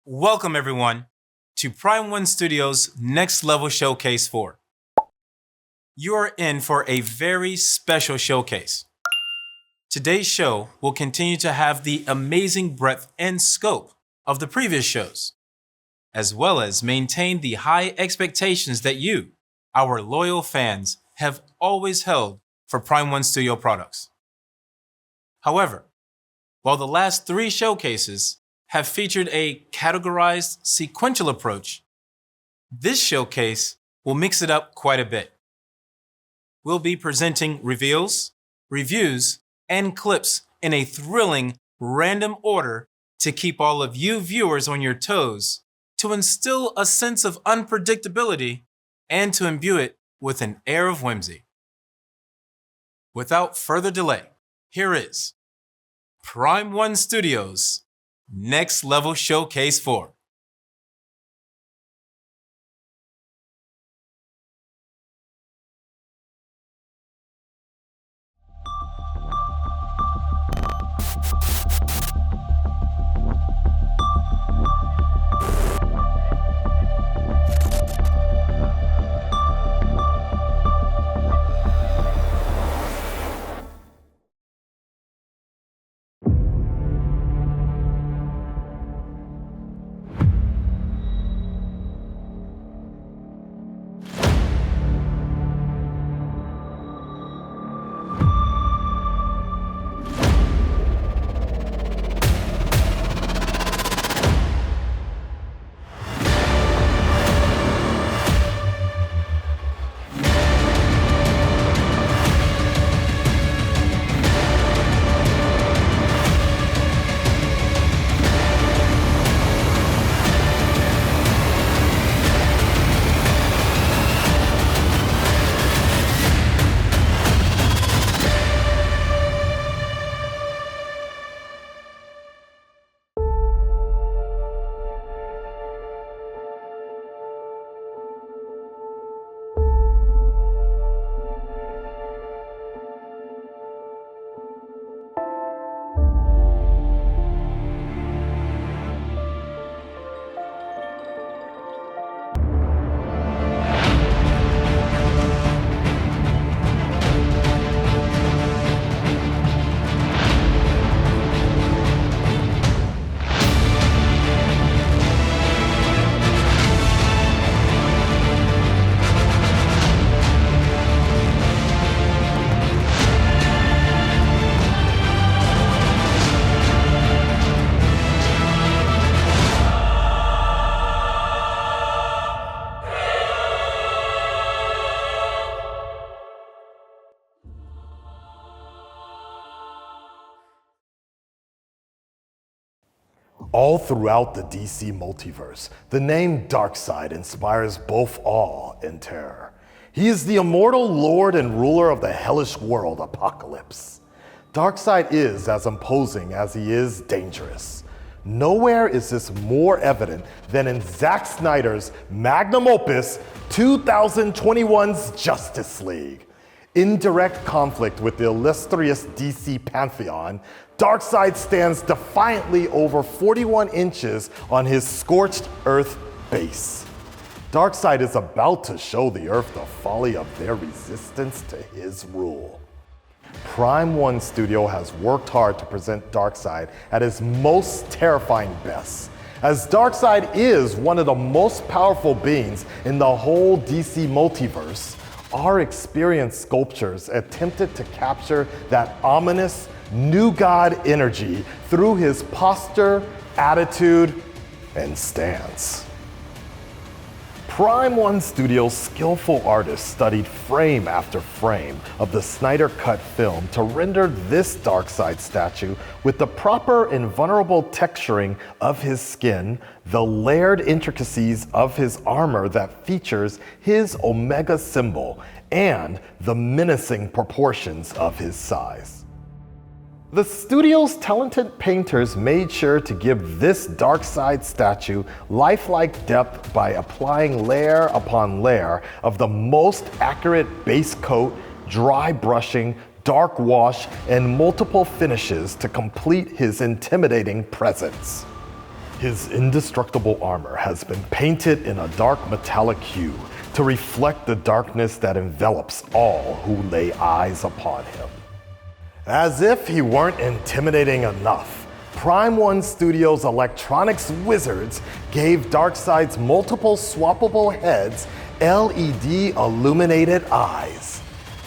Welcome everyone to Prime One Studios Next Level Showcase 4. You are in for a very special showcase. Today's show will continue to have the amazing breadth and scope of the previous shows, as well as maintain the high expectations that you, our loyal fans, have always held for Prime One Studio products. However, while the last 3 showcases have featured a categorized sequential approach, this showcase will mix it up quite a bit. We'll be presenting reveals, reviews, and clips in a thrilling, random order to keep all of you viewers on your toes, to instill a sense of unpredictability, and to imbue it with an air of whimsy. Without further delay, here is Prime One Studios Next Level Showcase 4. All throughout the DC multiverse, the name Darkseid inspires both awe and terror. He is the immortal lord and ruler of the hellish world Apocalypse. Darkseid is as imposing as he is dangerous. Nowhere is this more evident than in Zack Snyder's magnum opus 2021's Justice League. In direct conflict with the illustrious DC pantheon, Darkseid stands defiantly over 41 inches on his scorched earth base. Darkseid is about to show the Earth the folly of their resistance to his rule. Prime One Studio has worked hard to present Darkseid at his most terrifying best, as Darkseid is one of the most powerful beings in the whole DC multiverse. Our experienced sculptors attempted to capture that ominous new god energy through his posture, attitude, and stance. Prime One Studio's skillful artists studied frame after frame of the Snyder Cut film to render this Darkseid statue with the proper and vulnerable texturing of his skin, the layered intricacies of his armor that features his Omega symbol, and the menacing proportions of his size. The studio's talented painters made sure to give this Darkseid statue lifelike depth by applying layer upon layer of the most accurate base coat, dry brushing, dark wash, and multiple finishes to complete his intimidating presence. His indestructible armor has been painted in a dark metallic hue to reflect the darkness that envelops all who lay eyes upon him. As if he weren't intimidating enough, Prime One Studios' electronics wizards gave Darkseid's multiple swappable heads LED illuminated eyes.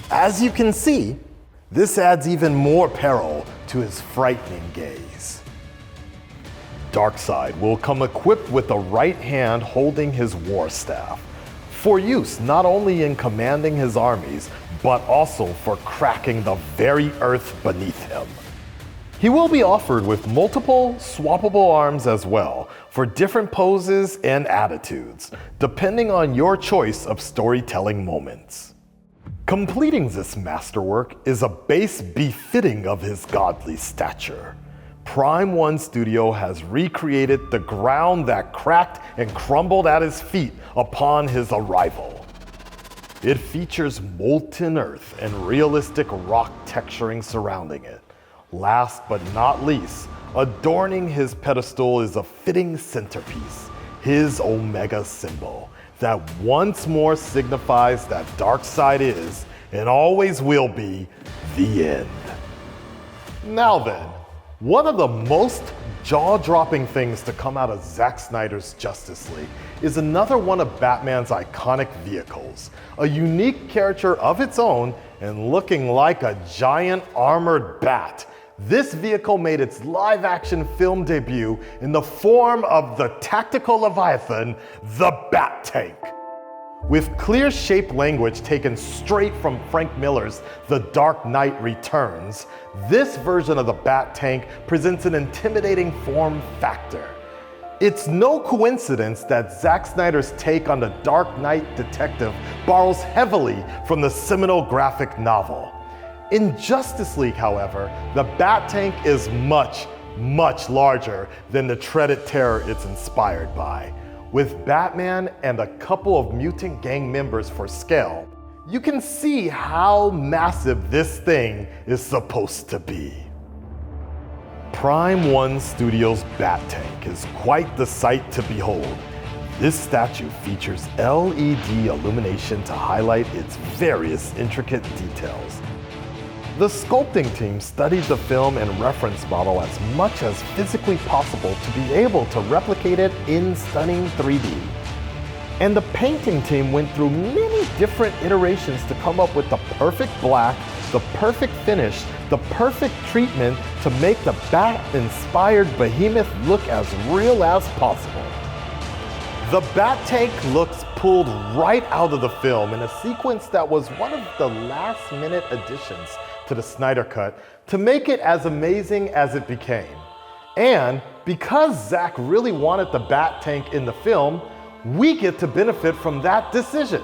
As you can see, this adds even more peril to his frightening gaze. Darkseid will come equipped with a right hand holding his war staff, for use not only in commanding his armies, but also for cracking the very earth beneath him. He will be offered with multiple swappable arms as well, for different poses and attitudes, depending on your choice of storytelling moments. Completing this masterwork is a base befitting of his godly stature. Prime One Studio has recreated the ground that cracked and crumbled at his feet upon his arrival. It features molten earth and realistic rock texturing surrounding it. Last but not least, adorning his pedestal is a fitting centerpiece, his Omega symbol, that once more signifies that Darkseid is, and always will be, the end. Now then, one of the most jaw-dropping things to come out of Zack Snyder's Justice League is another one of Batman's iconic vehicles, a unique character of its own and looking like a giant armored bat. This vehicle made its live-action film debut in the form of the tactical Leviathan, the Bat Tank. With clear shape language taken straight from Frank Miller's The Dark Knight Returns, this version of the Bat Tank presents an intimidating form factor. It's no coincidence that Zack Snyder's take on the Dark Knight detective borrows heavily from the seminal graphic novel. In Justice League, however, the Bat Tank is much, much larger than the treaded terror it's inspired by. With Batman and a couple of mutant gang members for scale, you can see how massive this thing is supposed to be. Prime One Studios' Bat Tank is quite the sight to behold. This statue features LED illumination to highlight its various intricate details. The sculpting team studied the film and reference model as much as physically possible to be able to replicate it in stunning 3D. And the painting team went through many different iterations to come up with the perfect black, the perfect finish, the perfect treatment to make the Bat-inspired behemoth look as real as possible. The Bat Tank looks pulled right out of the film in a sequence that was one of the last-minute additions to the Snyder Cut to make it as amazing as it became. And because Zack really wanted the Bat Tank in the film, we get to benefit from that decision.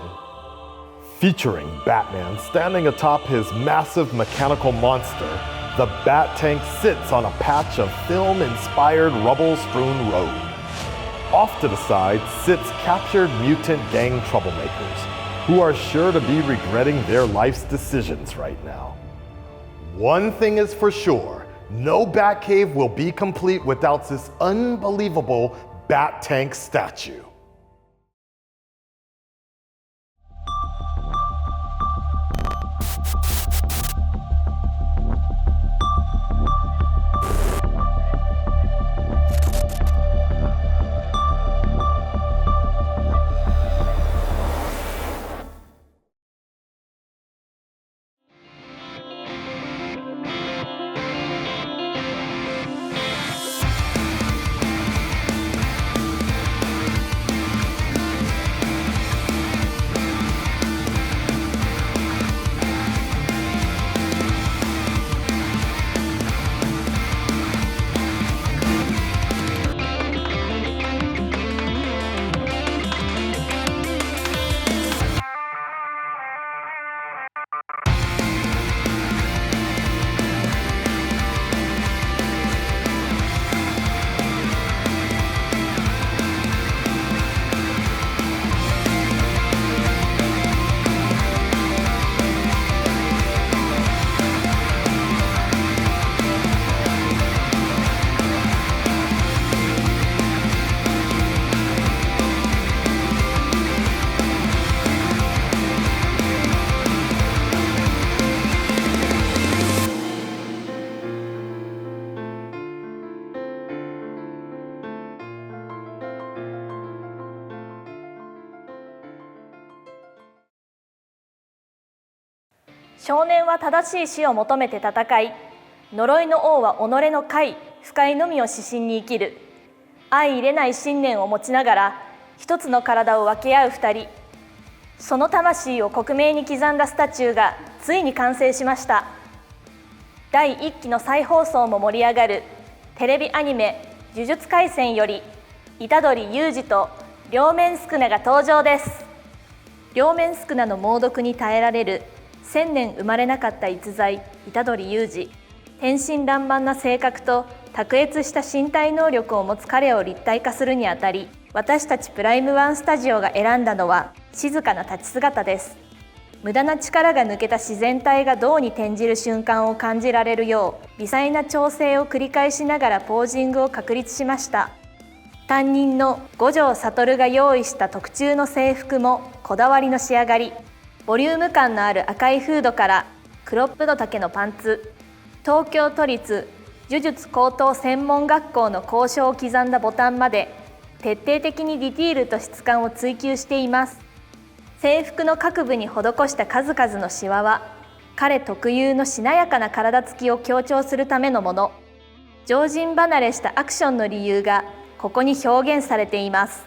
Featuring Batman standing atop his massive mechanical monster, the Bat Tank sits on a patch of film-inspired rubble-strewn road. Off to the side sits captured mutant gang troublemakers, who are sure to be regretting their life's decisions right now. One thing is for sure, no Batcave will be complete without this unbelievable Bat Tank statue. 少年は正しい死を求めて戦い、呪いの王は己の快不快のみを指針に生きる。相入れない信念を持ちながら一つの体を分け合う二人。その魂を克明に刻んだスタチューがついに完成しました。第1期の再放送も盛り上がるテレビアニメ「呪術廻戦」より虎杖裕二と両面宿儺が登場です。両面宿儺の猛毒に耐えられる1000年生まれなかった逸材虎杖裕二。天真爛漫な性格と卓越した身体能力を持つ彼を立体化するにあたり、私たちプライムワンスタジオが選んだのは静かな立ち姿です。無駄な力が抜けた自然体が銅に転じる瞬間を感じられるよう微細な調整を繰り返しながらポージングを確立しました。担任の五条悟が用意した特注の制服もこだわりの仕上がり。ボリューム感のある赤いフードからクロップド丈のパンツ、東京都立呪術高等専門学校の校章を刻んだボタンまで徹底的にディティールと質感を追求しています。制服の各部に施した数々のシワは彼特有のしなやかな体つきを強調するためのもの。常人離れしたアクションの理由がここに表現されています。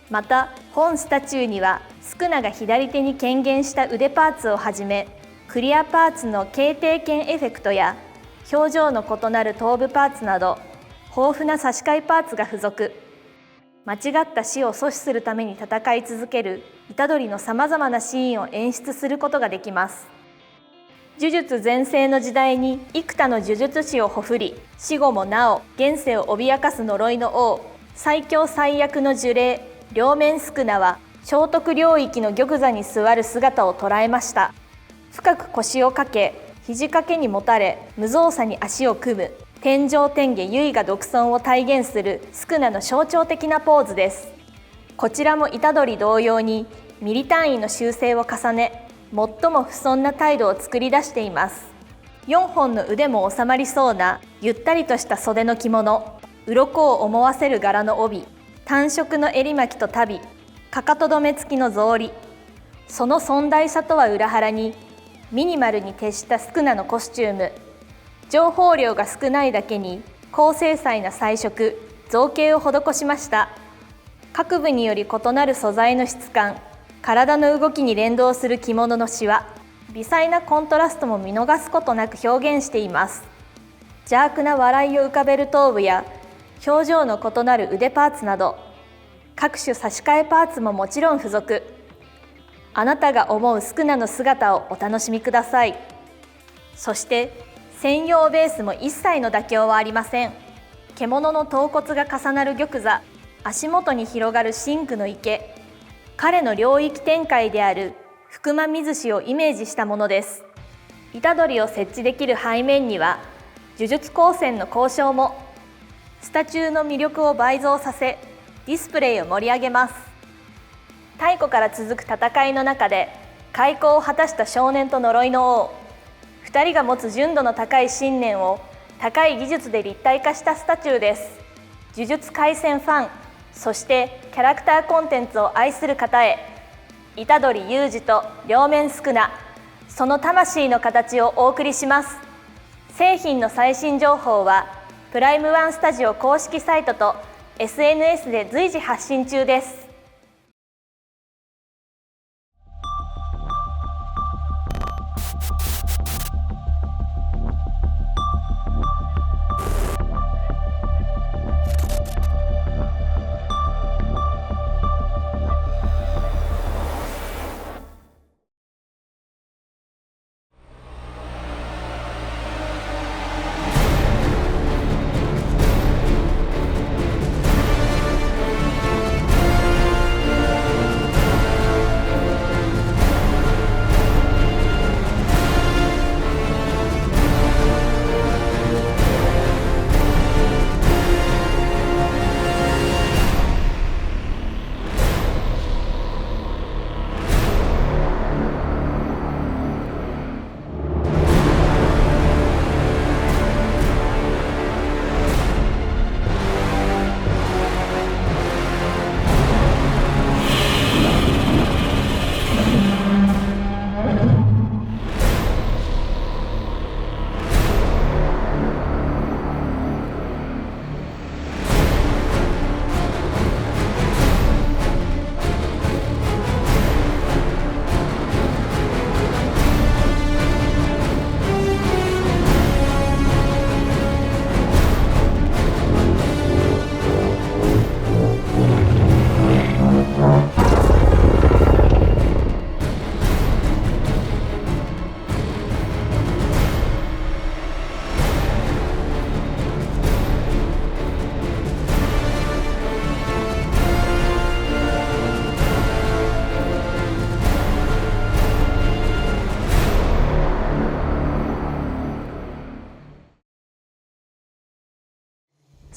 また本スタチューには宿儺が左手に権限した腕パーツをはじめ、クリアパーツの形定剣エフェクトや表情の異なる頭部パーツなど豊富な差し替えパーツが付属。間違った死を阻止するために戦い続ける虎杖のさまざまなシーンを演出することができます。呪術全盛の時代に幾多の呪術師をほふり、死後もなお現世を脅かす呪いの王、最強最悪の呪霊両面宿儺は聖徳領域の玉座に座る姿を捉えました。深く腰をかけ、肘掛けにもたれ、無造作に足を組む天上天下唯我独尊を体現する宿儺の象徴的なポーズです。こちらも虎杖同様にミリ単位の修正を重ね、最も不遜な態度を作り出しています。4本の腕も収まりそうなゆったりとした袖の着物、鱗を思わせる柄の帯、単色の襟巻きと足袋、かかと止め付きの草履。その尊大さとは裏腹にミニマルに徹した宿儺のコスチューム。情報量が少ないだけに高精細な彩色、造形を施しました。各部により異なる素材の質感、体の動きに連動する着物のシワ、微細なコントラストも見逃すことなく表現しています。邪悪な笑いを浮かべる頭部や表情の異なる腕パーツなど、各種差し替えパーツももちろん付属。あなたが思う宿儺の姿をお楽しみください。そして専用ベースも一切の妥協はありません。獣の頭骨が重なる玉座、足元に広がる真紅の池、彼の領域展開である福間水氏をイメージしたものです。虎杖を設置できる背面には呪術高専の校章も。スタチューの魅力を倍増させ、ディスプレイを盛り上げます。太古から続く戦いの中で開口を果たした少年と呪いの王、2人が持つ純度の高い信念を高い技術で立体化したスタチューです。呪術廻戦ファン、そしてキャラクターコンテンツを愛する方へ、虎杖裕二と両面宿儺、その魂の形をお送りします。製品の最新情報はプライムワンスタジオ公式サイトと SNS で随時発信中です。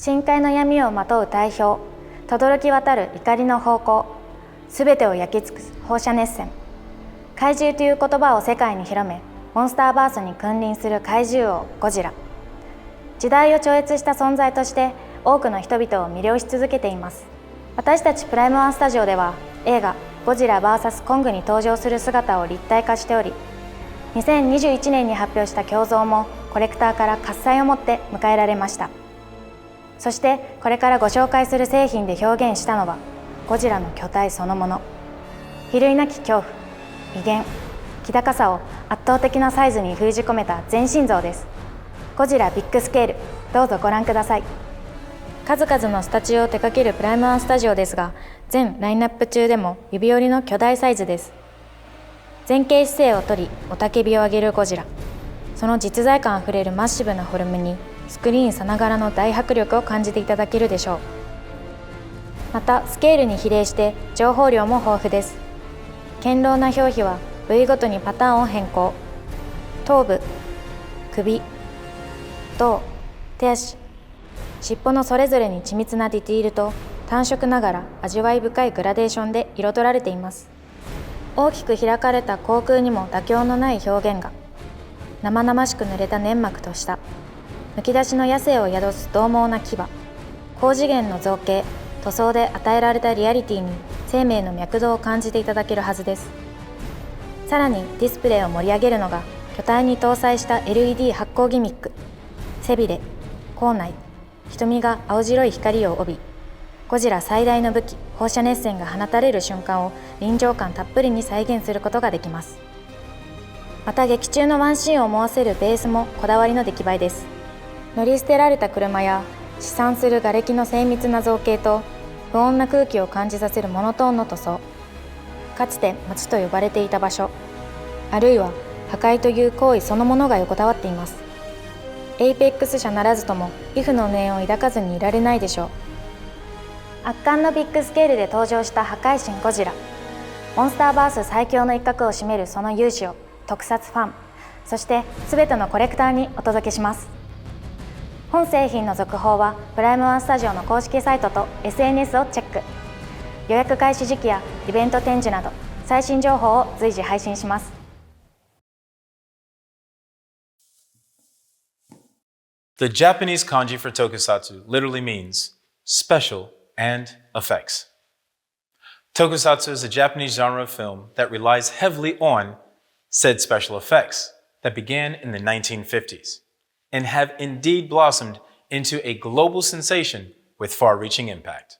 深海の闇をまとう大氷、轟き渡る怒りの方向、すべてを焼き尽くす放射熱線。怪獣という言葉を世界に広め、モンスターバースに君臨する怪獣王ゴジラ。時代を超越した存在として多くの人々を魅了し続けています。私たちプライムワンスタジオでは映画ゴジラ VS コングに登場する姿を立体化しており、2021年に発表した胸像もコレクターから喝采をもって迎えられました。そしてこれからご紹介する製品で表現したのはゴジラの巨体そのもの。比類なき恐怖、威厳、気高さを圧倒的なサイズに封じ込めた全身像です。ゴジラビッグスケール、どうぞご覧ください。数々のスタチューを手掛けるプライムワンスタジオですが、全ラインナップ中でも指折りの巨大サイズです。前傾姿勢をとり雄たけびを上げるゴジラ。その実在感あふれるマッシブなフォルムにスクリーンさながらの大迫力を感じていただけるでしょう。またスケールに比例して情報量も豊富です。堅牢な表皮は部位ごとにパターンを変更。頭部、首、胴、手足、尻尾のそれぞれに緻密なディティールと単色ながら味わい深いグラデーションで彩られています。大きく開かれた口腔にも妥協のない表現が。生々しく濡れた粘膜と下、むき出しの野生を宿す獰猛な牙、高次元の造形、塗装で与えられたリアリティに生命の脈動を感じていただけるはずです。さらにディスプレイを盛り上げるのが巨体に搭載した LED 発光ギミック。背びれ、口内、瞳が青白い光を帯び、ゴジラ最大の武器放射熱線が放たれる瞬間を臨場感たっぷりに再現することができます。また劇中のワンシーンを思わせるベースもこだわりの出来栄えです。乗り捨てられた車や飛散する瓦礫の精密な造形と不穏な空気を感じさせるモノトーンの塗装、かつて街と呼ばれていた場所、あるいは破壊という行為そのものが横たわっています。エイペックス社ならずとも畏怖の念を抱かずにいられないでしょう。圧巻のビッグスケールで登場した破壊神ゴジラ。モンスターバース最強の一角を占めるその勇姿を特撮ファン、そして全てのコレクターにお届けします。本製品の続報はプライムワンスタジオの公式サイトと SNS をチェック。予約開始時期やイベント展示など最新情報を随時配信します。The Japanese kanji for tokusatsu literally means special and effects. Tokusatsu is a Japanese genre of film that relies heavily on said special effects that began in the 1950s and have indeed blossomed into a global sensation with far-reaching impact.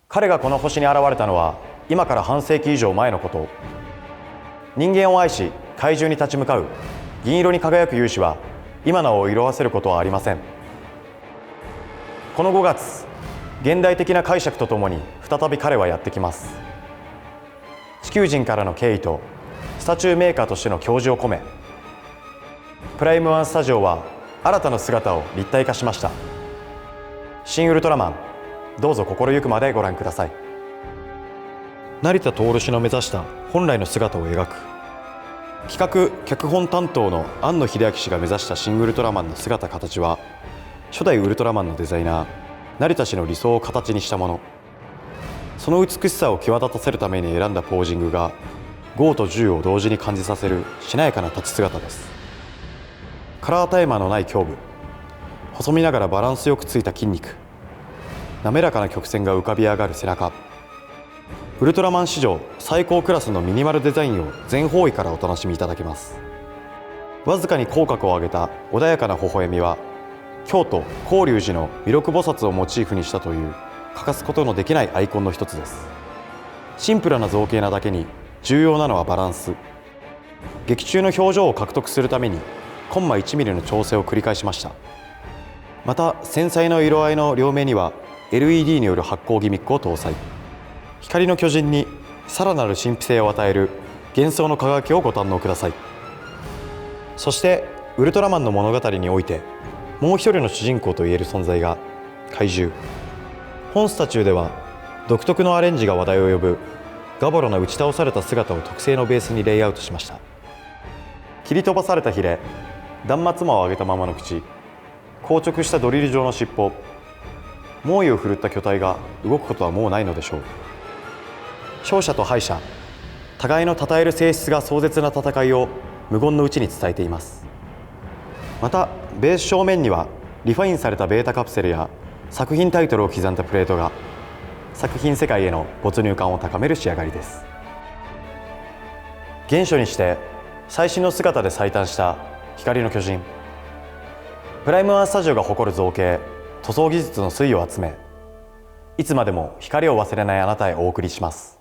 彼がこの星に現れたのは今から半世紀以上前のこと。人間を愛し怪獣に立ち向かう銀色に輝く勇士は今なお色あせることはありません。この5月、現代的な解釈とともに再び彼はやってきます。地球人からの敬意とスタチューメーカーとしての教授を込め、プライムワンスタジオは新たな姿を立体化しました。シン・ウルトラマン、どうぞ心ゆくまでご覧ください。成田徹氏の目指した本来の姿を描く。企画・脚本担当の庵野秀明氏が目指したシン・ウルトラマンの姿形は、初代ウルトラマンのデザイナー成田氏の理想を形にしたもの。その美しさを際立たせるために選んだポージングが、剛と柔を同時に感じさせるしなやかな立ち姿です。カラータイマーのない胸部、細身ながらバランスよくついた筋肉、滑らかな曲線が浮かび上がる背中。ウルトラマン史上最高クラスのミニマルデザインを全方位からお楽しみいただけます。わずかに口角を上げた穏やかな微笑みは、京都広隆寺の弥勒菩薩をモチーフにしたという欠かすことのできないアイコンの一つです。シンプルな造形なだけに重要なのはバランス。劇中の表情を獲得するためにコンマ1ミリの調整を繰り返しました。また繊細な色合いの両面には LED による発光ギミックを搭載。光の巨人にさらなる神秘性を与える幻想の輝きをご堪能ください。そしてウルトラマンの物語においてもう一人の主人公といえる存在が怪獣。本スタチューでは独特のアレンジが話題を呼ぶガボロの打ち倒された姿を特製のベースにレイアウトしました。切り飛ばされたヒレ、断末魔を上げたままの口、硬直したドリル状の尻尾、猛威を振るった巨体が動くことはもうないのでしょう。勝者と敗者、互いの称える性質が壮絶な戦いを無言のうちに伝えています。またベース正面にはリファインされたベータカプセルや作品タイトルを刻んだプレートが、作品世界への没入感を高める仕上がりです。原初にして最新の姿で再誕した光の巨人。プライムワンスタジオが誇る造形、塗装技術の粋を集め、いつまでも光を忘れないあなたへお送りします。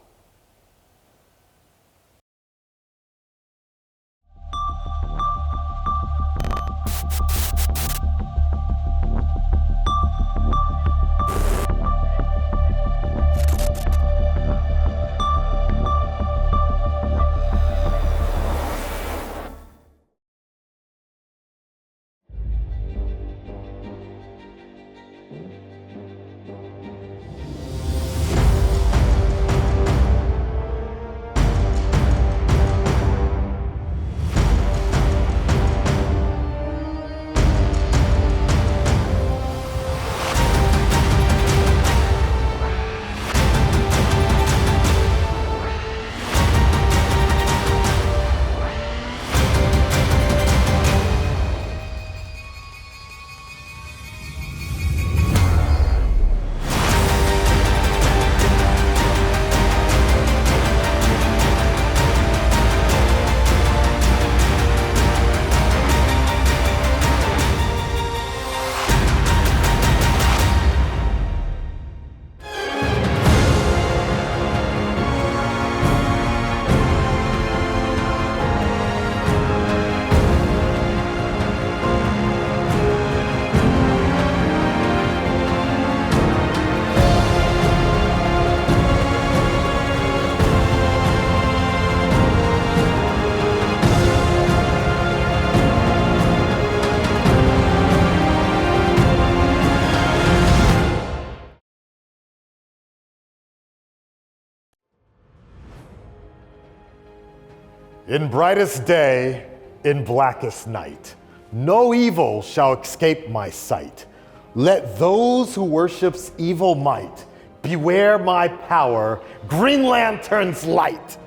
In brightest day, in blackest night, no evil shall escape my sight. Let those who worships evil might beware my power, Green Lantern's light.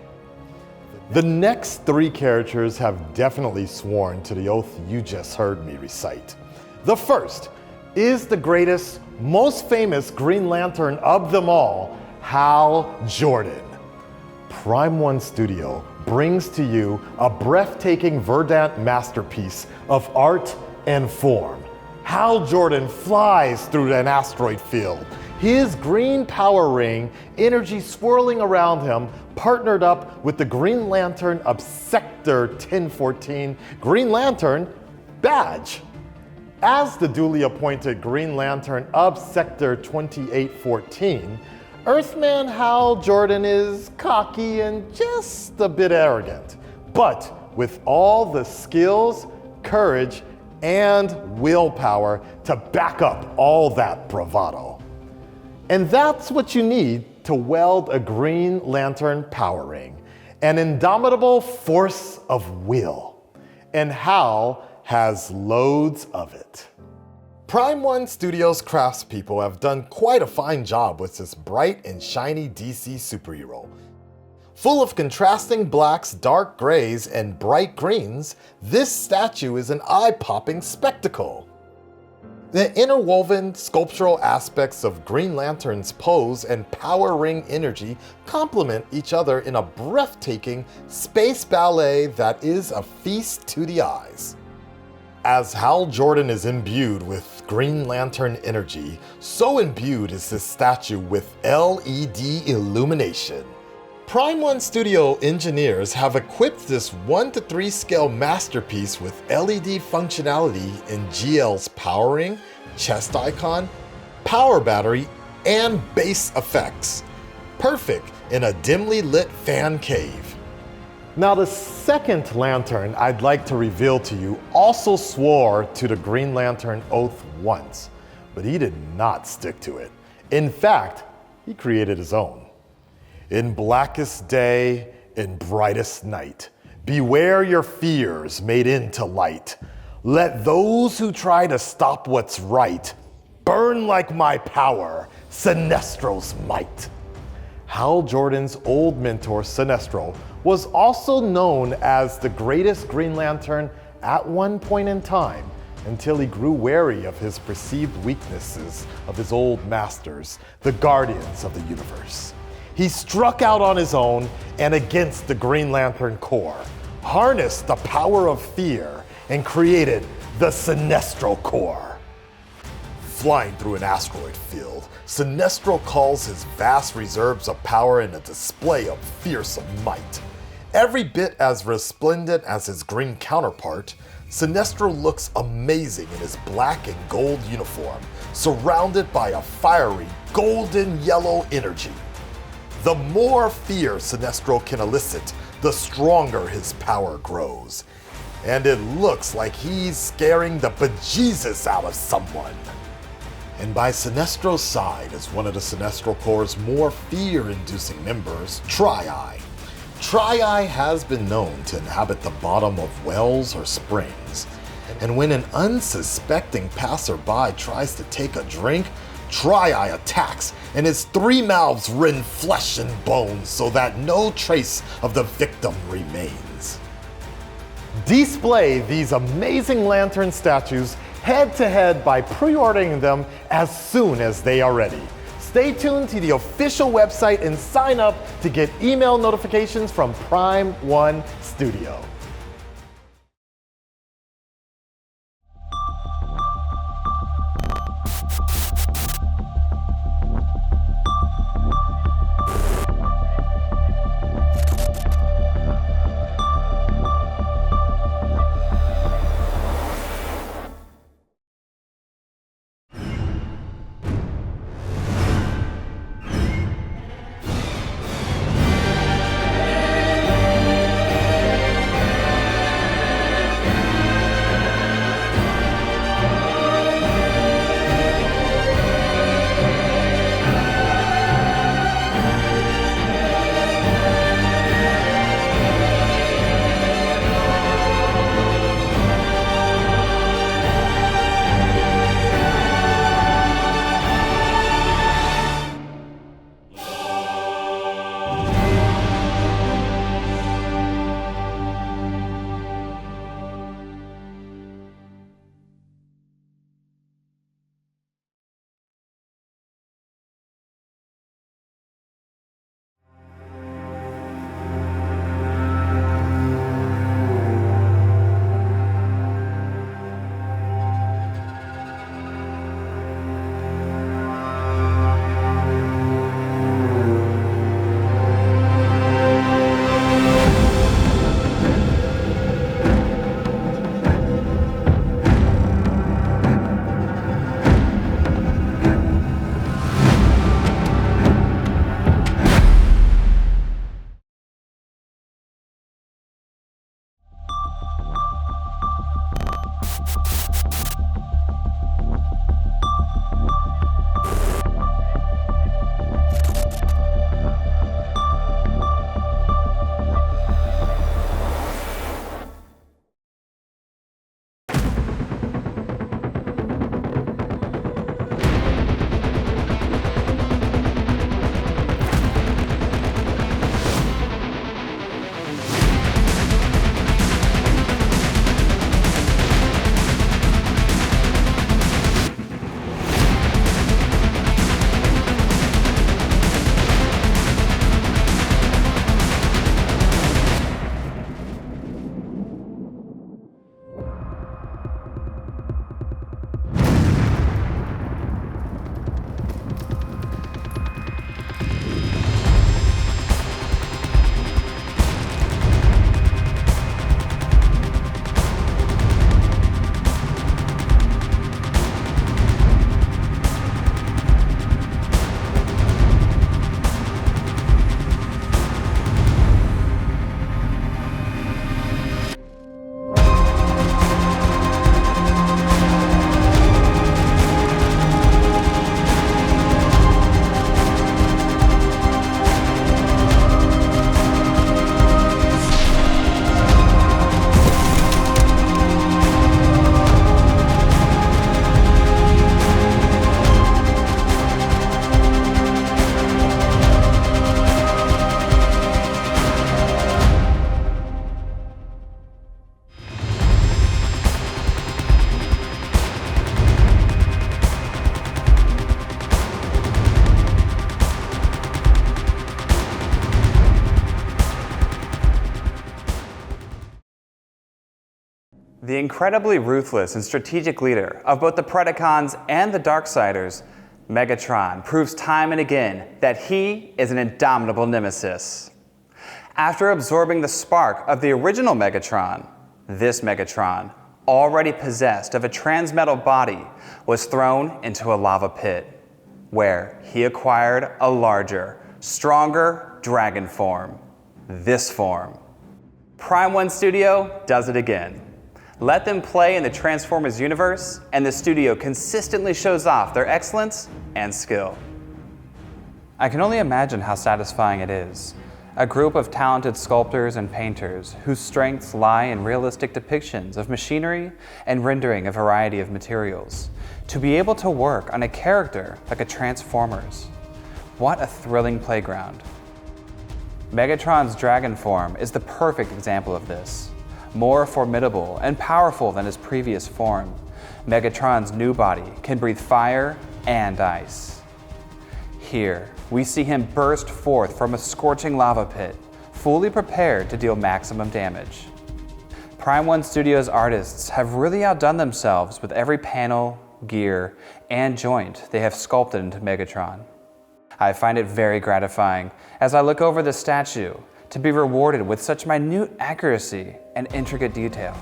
The next three characters have definitely sworn to the oath you just heard me recite. The first is the greatest, most famous Green Lantern of them all, Hal Jordan. Prime One Studio brings to you a breathtaking verdant masterpiece of art and form. Hal Jordan flies through an asteroid field. His green power ring, energy swirling around him, partnered up with the Green Lantern of Sector 1014 Green Lantern badge. As the duly appointed Green Lantern of Sector 2814, Earthman Hal Jordan is cocky and just a bit arrogant, but with all the skills, courage, and willpower to back up all that bravado. And that's what you need to weld a Green Lantern power ring, an indomitable force of will, and Hal has loads of it. Prime One Studios craftspeople have done quite a fine job with this bright and shiny DC superhero. Full of contrasting blacks, dark grays, and bright greens, this statue is an eye-popping spectacle. The interwoven sculptural aspects of Green Lantern's pose and power ring energy complement each other in a breathtaking space ballet that is a feast to the eyes. As Hal Jordan is imbued with Green Lantern energy, so imbued is this statue with LED illumination. Prime One Studio engineers have equipped this 1:3 scale masterpiece with LED functionality in GL's power ring, chest icon, power battery, and bass effects. Perfect in a dimly lit fan cave. Now the second lantern I'd like to reveal to you also swore to the Green Lantern oath once, but he did not stick to it. In fact, he created his own. In blackest day, in brightest night, beware your fears made into light. Let those who try to stop what's right burn like my power, Sinestro's might. Hal Jordan's old mentor, Sinestro, was also known as the greatest Green Lantern at one point in time, until he grew wary of his perceived weaknesses of his old masters, the Guardians of the Universe. He struck out on his own and against the Green Lantern Corps, harnessed the power of fear, and created the Sinestro Corps. Flying through an asteroid field, Sinestro calls his vast reserves of power in a display of fearsome might. Every bit as resplendent as his green counterpart, Sinestro looks amazing in his black and gold uniform, surrounded by a fiery golden yellow energy. The more fear Sinestro can elicit, the stronger his power grows. And it looks like he's scaring the bejesus out of someone. And by Sinestro's side is one of the Sinestro Corps' more fear-inducing members, Tri-Eye. Tri-Eye has been known to inhabit the bottom of wells or springs. And when an unsuspecting passerby tries to take a drink, Tri-Eye attacks, and his three mouths rend flesh and bones so that no trace of the victim remains. Display these amazing lantern statues head-to-head by pre-ordering them as soon as they are ready. Stay tuned to the official website and sign up to get email notifications from Prime One Studio. The incredibly ruthless and strategic leader of both the Predacons and the Darksiders, Megatron proves time and again that he is an indomitable nemesis. After absorbing the spark of the original Megatron, this Megatron, already possessed of a transmetal body, was thrown into a lava pit, where he acquired a larger, stronger dragon form. This form. Prime One Studio does it again. Let them play in the Transformers universe, and the studio consistently shows off their excellence and skill. I can only imagine how satisfying it is. A group of talented sculptors and painters whose strengths lie in realistic depictions of machinery and rendering a variety of materials, to be able to work on a character like a Transformers. What a thrilling playground. Megatron's dragon form is the perfect example of this. More formidable and powerful than his previous form, Megatron's new body can breathe fire and ice. Here, we see him burst forth from a scorching lava pit, fully prepared to deal maximum damage. Prime One Studios artists have really outdone themselves with every panel, gear, and joint they have sculpted into Megatron. I find it very gratifying as I look over the statue to be rewarded with such minute accuracy and intricate detail.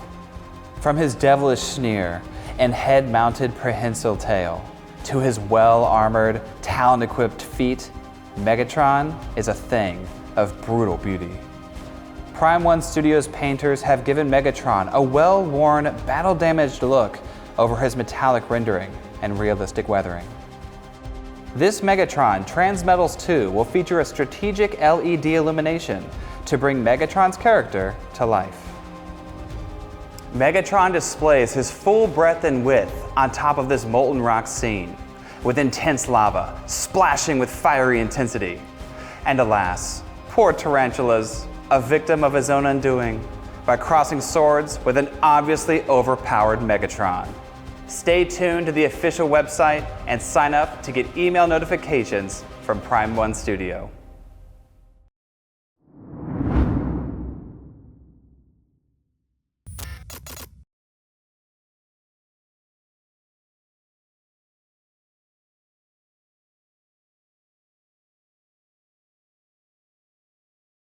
From his devilish sneer and head-mounted prehensile tail to his well-armored, talon-equipped feet, Megatron is a thing of brutal beauty. Prime One Studios painters have given Megatron a well-worn, battle-damaged look over his metallic rendering and realistic weathering. This Megatron Transmetals 2 will feature a strategic LED illumination to bring Megatron's character to life. Megatron displays his full breadth and width on top of this molten rock scene, with intense lava splashing with fiery intensity. And alas, poor Tarantula's a victim of his own undoing by crossing swords with an obviously overpowered Megatron. Stay tuned to the official website and sign up to get email notifications from Prime One Studio.